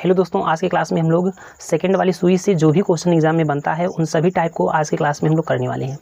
Hello दोस्तों, आज के क्लास में हम लोग सेकंड वाली सुई से जो भी क्वेश्चन एग्जाम में बनता है उन सभी टाइप को आज के क्लास में हम लोग करने वाले हैं।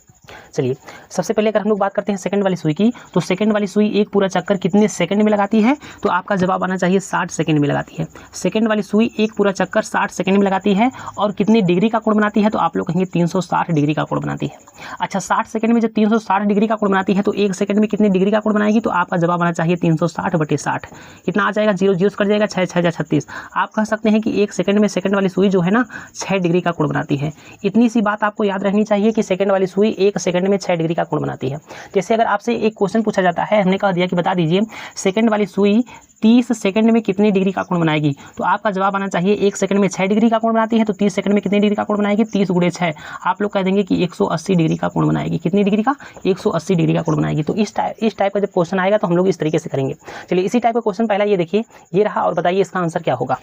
चलिए, सबसे पहले अगर हम लोग बात करते हैं सेकंड वाली सुई की, तो सेकंड वाली सुई एक पूरा चक्कर कितने सेकंड में लगाती है? तो आपका जवाब आना चाहिए 60 सेकंड में लगाती है। सेकंड वाली सुई एक पूरा चक्कर 60 सेकंड में लगाती है और कितनी डिग्री का कोण बनाती है? तो आप लोग कहेंगे 360 डिग्री का कोण बनाती है। अच्छा, 60 सेकंड में जब 360 डिग्री का कोण बनाती है तो एक सेकंड में कितनी डिग्री का कोण बनाएगी? तो आपका जवाब आना चाहिए 360/60। कितना आ जाएगा? 0 0 कट जाएगा, 6 6 36। आप कह सकते हैं कि एक सेकंड में सेकंड वाली सुई जो है ना 6 डिग्री का कोण बनाती है। इतनी सी बात आपको याद रखनी चाहिए कि सेकंड वाली सुई एक सेकंड में 6 डिग्री का कोण बनाती है। जैसे अगर आपसे एक क्वेश्चन पूछा जाता है, हमने कह दिया कि बता दीजिए सेकंड वाली सुई 30 सेकंड में कितनी डिग्री का कोण बनाएगी? तो आपका जवाब आना चाहिए एक सेकंड में 6 डिग्री का कोण बनाती है, तो 30 सेकंड में कितनी डिग्री का कोण बनाएगी? 30 × 6। आप लोग कह देंगे कि 180 डिग्री का कोण बनाएगी। कितनी डिग्री का? 180 डिग्री का कोण बनाएगी। तो इस टाइप का जब क्वेश्चन आएगा तो हम लोग इस तरीके से करेंगे। चलिए, इसी टाइप का क्वेश्चन पहला ये देखिए, ये रहा और बताइए इसका आंसर क्या होगा।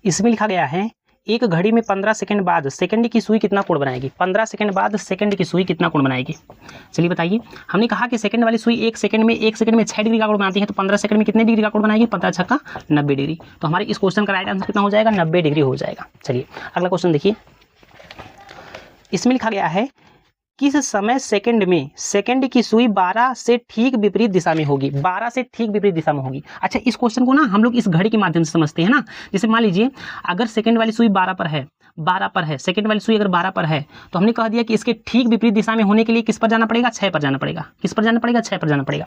इसमें लिखा गया है एक घड़ी में 15 सेकंड बाद सेकंड की सुई कितना कोण बनाएगी? 15 सेकंड बाद सेकंड की सुई कितना कोण बनाएगी? चलिए बताइए। हमने कहा कि सेकंड वाली सुई एक सेकंड में 6 डिग्री का कोण बनाती है, तो 15 सेकंड में कितने डिग्री का कोण बनाएगी? 15 छक्का 90 डिग्री। तो हमारे इस क्वेश्चन का राइट आंसर कितना हो जाएगा? 90 डिग्री हो जाएगा। चलिए अगला क्वेश्चन देखिए। इसमें लिखा गया है किस समय सेकंड में सेकंड की सुई 12 से ठीक विपरीत दिशा में होगी? 12 से ठीक विपरीत दिशा में होगी। अच्छा, इस क्वेश्चन को ना हम लोग इस घड़ी के माध्यम से समझते हैं ना। जैसे मान लीजिए अगर सेकंड वाली सुई 12 पर है, सेकंड वाली सुई अगर 12 पर है, तो हमने कह दिया कि इसके ठीक विपरीत दिशा में होने के लिए किस पर जाना पड़ेगा? 6 पर जाना पड़ेगा। किस पर जाना पड़ेगा? 6 पर जाना पड़ेगा।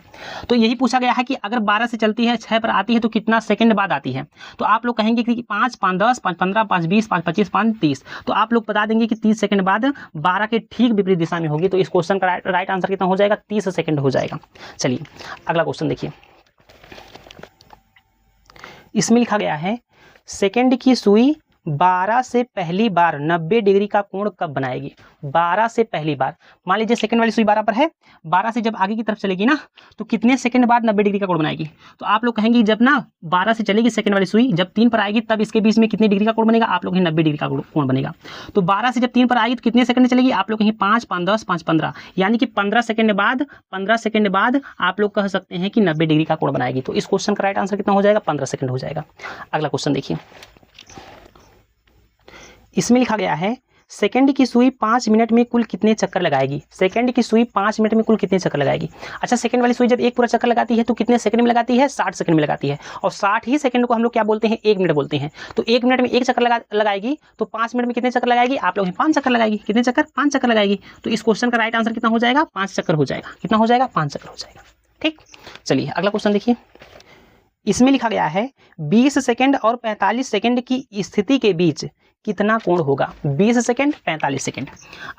तो यही पूछा गया है कि अगर 12 से चलती है 6 पर आती है तो कितना सेकंड बाद आती है? तो आप लोग कहेंगे कि 5 5 10 5 15 5 20 5 25 5 30। तो आप लोग बता देंगे कि 30 सेकंड बाद 12 के ठीक विपरीत दिशा में होगी। तो इस क्वेश्चन का राइट आंसर कितना हो जाएगा? 30 सेकंड हो जाएगा। चलिए अगला क्वेश्चन देखिए। इसमें लिखा गया है सेकंड की सुई 12 से पहली बार 90 डिग्री का कोण कब बनाएगी? 12 से पहली बार, मान लीजिए सेकंड वाली सुई 12 पर है, 12 से जब आगे की तरफ चलेगी ना तो कितने सेकंड बाद 90 डिग्री का कोण बनाएगी? तो आप लोग कहेंगे जब ना 12 से चलेगी सेकंड वाली सुई, जब 3 पर आएगी तब इसके बीच में कितनी डिग्री का कोण बनेगा? आप लोग कहेंगे 90 डिग्री का कोण बनेगा। तो 12 से जब 3 पर आएगी तो कितने सेकंड चलेगी? आप लोग कहेंगे 5 5 10 5 15, यानी कि 15 सेकंड बाद आप लोग कह सकते हैं कि 90 डिग्री का कोण बनाएगी। तो इस क्वेश्चन का राइट आंसर कितना हो जाएगा? 15 सेकंड हो जाएगा। अगला क्वेश्चन देखिए। इसमें लिखा गया है सेकंड की सुई 5 मिनट में कुल कितने चक्कर लगाएगी? सेकंड की सुई 5 मिनट में कुल कितने चक्कर लगाएगी? अच्छा, सेकंड वाली सुई जब एक पूरा चक्कर लगाती है तो कितने सेकंड में लगाती है? 60 सेकंड में लगाती है। और 60 ही सेकंड को हम लोग क्या बोलते हैं? 1 मिनट बोलते हैं। तो 1 मिनट में एक चक्कर लगाएगी, तो 5 मिनट में कितने चक्कर लगाएगी? आप लोग 5 चक्कर लगाएगी। कितने चक्कर? 5 चक्कर लगाएगी। तो इस क्वेश्चन का राइट आंसर कितना हो जाएगा? 5 चक्कर हो जाएगा। कितना हो जाएगा? 5 चक्कर हो जाएगा। ठीक, चलिए अगला क्वेश्चन देखिए। इसमें लिखा गया है 20 सेकंड और 45 सेकंड की स्थिति के बीच कितना कोण होगा? 20 सेकंड 45 सेकंड।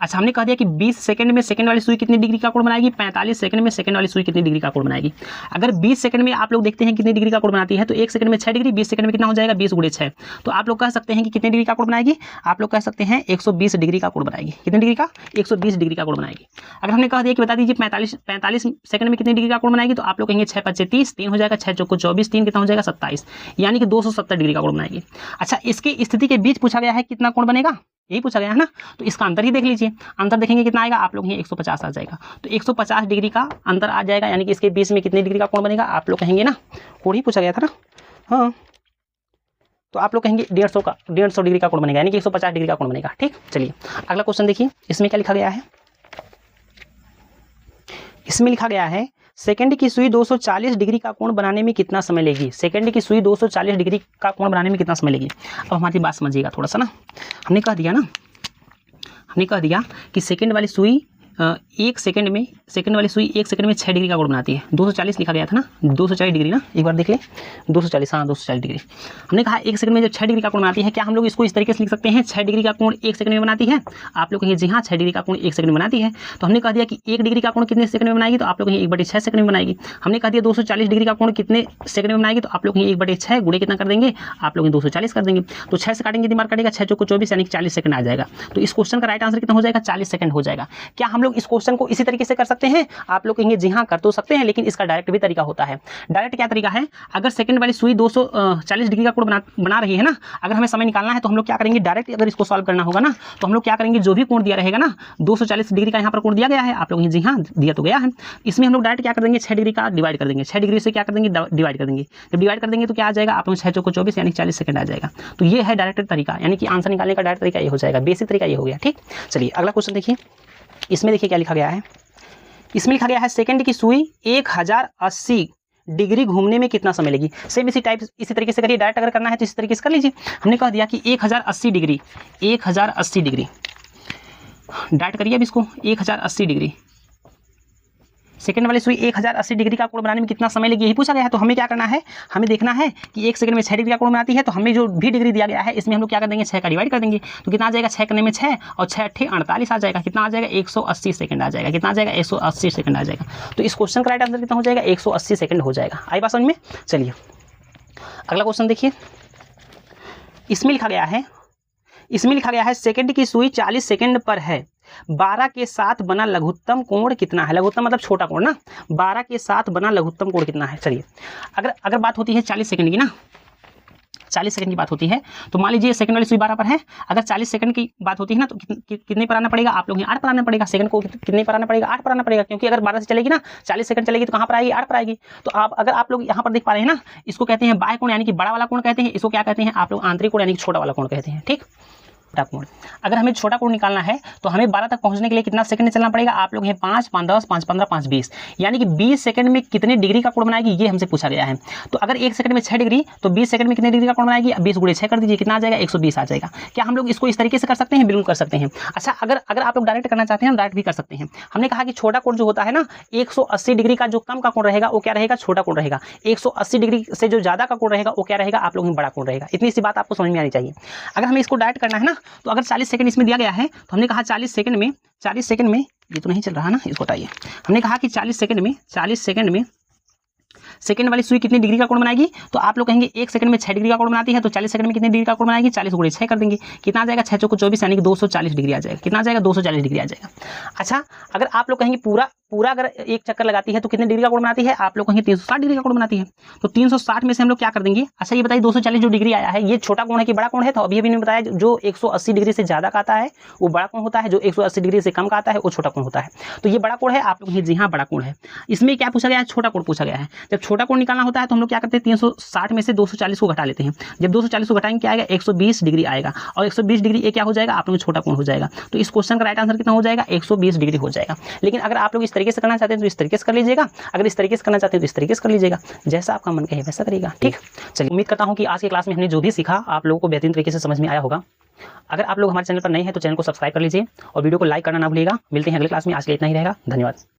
अच्छा, हमने कह दिया कि 20 सेकंड में सेकंड वाली सुई कितनी डिग्री का कोण बनाएगी? 45 सेकंड में सेकंड वाली सुई कितनी डिग्री का कोण बनाएगी? अगर 20 सेकंड में आप लोग देखते हैं कितनी डिग्री का कोण बनाती है, तो 1 सेकंड में 6 डिग्री, 20 सेकंड में कितना हो जाएगा? 20 × 6। तो आप लोग कह सकते हैं कि कितनी डिग्री का कोण बनाएगी? आप लोग कह सकते हैं 120 डिग्री का कोण बनाएगी। कितनी डिग्री का? 120 डिग्री का कोण बनाएगी। अगर हमने कह दिया कि बता दीजिए 45 सेकंड में कितनी डिग्री का कोण बनाएगी, तो आप लोग कहेंगे 6 5 30, 3 हो जाएगा, 6 चौको 24, 3 कितना हो जाएगा? 27, यानी कि 270 डिग्री का कोण बनाएगी। अच्छा, इसकी स्थिति के बीच पूछा गया है कितना कोण बनेगा? यही पूछा गया है ना। तो इसका अंतर ही देख लीजिए। अंतर देखेंगे कितना आएगा? आप लोग 150 आ जाएगा। तो 150 डिग्री का अंतर आ जाएगा, यानी कि इसके बीच में कितनी डिग्री का कोण बनेगा? आप लोग कहेंगे ना, कोण ही पूछा गया था ना। हाँ, तो आप लोग कहेंगे 150 डिग्री का कोण बनेगा, यानी कि 150 डिग्री का कोण बनेगा। ठीक, चलिए अगला क्वेश्चन देखिए। इसमें क्या लिखा गया है? इसमें लिखा गया है सेकंड की सुई 240 डिग्री का कोण बनाने में कितना समय लेगी? सेकंड की सुई 240 डिग्री का कोण बनाने में कितना समय लेगी? अब हमारी बात समझिएगा थोड़ा सा ना। हमने कह दिया कि सेकंड वाली सुई एक सेकंड में 6 डिग्री का कोण बनाती है। 240 लिखा गया था ना, 240 डिग्री ना, एक बार देख ले। 240, हाँ 240 डिग्री। हमने कहा एक सेकंड में जब 6 डिग्री का कोण बनाती है, क्या हम लोग इसको इस तरीके से लिख सकते हैं 6 डिग्री का कोण 1 सेकंड में बनाती है? आप लोग कहिए जी हाँ, 6 डिग्री का कोण 1 सेकंड में बनाती है। तो हमने कह दिया कि 1 डिग्री का कोण कितने सेकंड में बनाएगी? तो आप लोग कहिए 1/6 सेकंड में बनाएगी। हमने कह दिया 240 डिग्री का कोण कितने सेकंड में बनाएगी? तो आप लोग कहिए 1/6 गुणे कितना कर देंगे? आप लोग 240 कर देंगे। तो 6 से काटेंगे, दिमाग काटेगा, 6 चौको 24, यानी कि 40 सेकंड आ जाएगा। तो इस क्वेश्चन का राइट आंसर कितना हो जाएगा? 40 सेकंड हो जाएगा। क्या हम लोग इस क्वेश्चन को इसी तरीके से कर सकते हैं? आप लोग कहेंगे जी हाँ कर तो सकते हैं, लेकिन इसका डायरेक्ट भी तरीका होता है। डायरेक्ट क्या तरीका है, अगर सेकंड वाली सुई 240 डिग्री का कोण बना रही है ना, अगर हमें समय निकालना है तो हम लोग क्या करेंगे, डायरेक्ट अगर इसको सॉल्व करना होगा ना तो हम लोग क्या करेंगे, जो भी कोण दिया रहेगा ना 240 डिग्री का यहाँ पर कोण दिया गया है, आप लोग जी हाँ दिया तो गया है, इसमें हम लोग डायरेक्ट क्या कर देंगे 6 डिग्री का डिवाइड कर देंगे, 6 डिग्री से क्या कर देंगे डिवाइड कर देंगे। जब डिवाइड कर देंगे तो क्या आ जाएगा, आप लोग 6 चौको 24 यानी 40 सेकंड आ जाएगा। तो ये है डायरेक्ट तरीका, यानी कि आंसर निकालने का डायरेक्ट तरीका ये हो जाएगा, बेसिक तरीका ये हो गया। ठीक, चलिए अगला क्वेश्चन देखिए। इसमें देखिए क्या लिखा गया है, इसमें लिखा गया है सेकंड की सुई 1080 डिग्री घूमने में कितना समय लेगी। सेम इसी तरीके से करिए, डायरेक्ट अगर करना है तो इसी तरीके से कर लीजिए। हमने कह दिया कि 1080 डिग्री डायरेक्ट करिए अब इसको 1080 डिग्री, सेकंड वाली सुई 1080 डिग्री का कोण बनाने में कितना समय लेगी, यही पूछा गया है। तो हमें क्या करना है, हमें देखना है कि 1 सेकंड में 6 डिग्री का कोण बनाती है, तो हमें जो भी डिग्री दिया गया है इसमें हम लोग क्या कर देंगे 6 का डिवाइड कर देंगे। तो कितना आ जाएगा, 6 करने में 6 और 6 अट्ठे 48 आ जाएगा। कितना आ जाएगा, 180 सेकंड आ जाएगा। कितना आ जाएगा, 180 सेकंड आ जाएगा। तो इस क्वेश्चन का राइट आंसर कितना हो जाएगा, 180 सेकंड हो जाएगा। आई बात समझ में। चलिए अगला क्वेश्चन देखिए। इसमें लिखा गया है सेकंड की सुई 40 सेकंड पर है, 12 के साथ बना लघुत्तम कोण कितना है। लघुत्तम मतलब छोटा कोण ना, 12 के साथ बना लघुत्तम कोण कितना है। चलिए अगर बात होती है 40 सेकंड की ना, 40 सेकंड की बात होती है तो मान लीजिए सेकंड वाली सुई 12 पर है, अगर 40 सेकंड की बात होती है ना तो कितने पर आना पड़ेगा, आप लोग 8 पर आना पड़ेगा। सेकंड को कितने पर आना पड़ेगा, 8 पर आना पड़ेगा, क्योंकि अगर 12 से चलेगी ना 40 सेकंड चलेगी तो कहाँ पर आएगी, 8 पर आएगी। तो अगर आप लोग यहाँ पर देख पा रहे हैं ना, इसको कहते हैं बाह्य कोण यानी कि बड़ा वाला कोण कहते हैं, इसको क्या कहते हैं आप लोग आंतरिक कोण यानी कि छोटा वाला कोण कहते हैं। ठीक, कोण। अगर हमें छोटा कोण निकालना है तो हमें 12 तक पहुंचने के लिए कितना सेकंड चलना पड़ेगा, आप लोग हैं 5, 5, 10, 5, 15, 5, 20, यानी कि 20 सेकंड में कितने डिग्री का कोण बनाएगी, ये हमसे पूछा गया है। तो अगर 1 सेकंड में 6 डिग्री तो 20 सेकंड में कितने डिग्री का कोण बनाएगी, 20 गुणे 6 कर दीजिए, कितना आ जाएगा, 120 आ जाएगा। क्या हम लोग इसको इस तरीके से कर सकते हैं, बिल्कुल कर सकते हैं। अच्छा अगर आप लोग डायरेक्ट करना चाहते हैं डायरेक्ट भी कर सकते हैं। हमने कहा कि छोटा कोण जो होता है ना 180 डिग्री का जो कम का कोण रहेगा वो क्या रहेगा, छोटा कोण रहेगा। 180 डिग्री से जो ज्यादा का कोण रहेगा वो क्या रहेगा, आप लोगों में बड़ा कोण रहेगा। इतनी सी बात आपको समझ में आनी चाहिए। अगर हमें इसको डायरेक्ट करना है ना तो अगर 40 सेकंड इसमें दिया गया है तो हमने कहा 40 सेकंड में ये तो नहीं चल रहा ना, इसको हटाइए। हमने कहा कि 40 सेकंड में सेकंड वाली सुई कितनी डिग्री का कोण बनाएगी, तो आप लोग कहेंगे 1 सेकंड में 6 डिग्री का कोण बनाती है, तो 40 सेकंड में कितनी डिग्री का कोण बनाएगी, 40 गुणे 6 कर देंगे, कितना आ जाएगा, 6 चौको 24 यानी कि 240 डिग्री आ जाएगा। कितना आ जाएगा, 240 डिग्री आ जाएगा। अच्छा अगर आप लोग कहेंगे पूरा अगर एक चक्कर लगाती है तो कितने डिग्री का कोण बनाती है, आप लोग कहेंगे 360 डिग्री का कोण बनाती है। तो 360 में से हम लोग क्या कर देंगे, अच्छा ये बताइए 240 जो डिग्री आया है ये छोटा कोण है कि बड़ा कोण है, तो अभी ने बताया जो 180 डिग्री से ज्यादा का आता है वो बड़ा कोण होता है, जो 180 डिग्री से कम का आता है वो छोटा कोण होता है। तो ये बड़ा कोण है, आप लोग जी हाँ बड़ा कोण है। इसमें क्या पूछा गया है, छोटा कोण पूछा गया है। जब छोटा कोण निकालना होता है तो हम लोग क्या करते हैं 360 में से 240 को घटा लेते हैं। जब 240 को घटाएंगे क्या आएगा, 120 डिग्री आएगा, और 120 डिग्री ये क्या हो जाएगा, आप लोग छोटा कोण हो जाएगा। तो इस क्वेश्चन का राइट आंसर कितना हो जाएगा, 120 डिग्री हो जाएगा। लेकिन अगर आप लोग इस तरीके से करना चाहते हैं तो इस तरीके से कर लीजिएगा, अगर इस तरीके से करना चाहते हैं तो इस तरीके से कर लीजिएगा, जैसा आपका मन कहे वैसा करिएगा। ठीक, चलिए उम्मीद करता हूं कि आज की क्लास में हमने जो भी सीखा आप लोगों को बेहतरीन तरीके से समझ में आया होगा। अगर आप लोग हमारे चैनल पर नए हैं तो चैनल को सब्सक्राइब कर लीजिए और वीडियो को लाइक करना ना भूलिएगा। मिलते हैं अगली क्लास में, आज के लिए इतना ही रहेगा। धन्यवाद।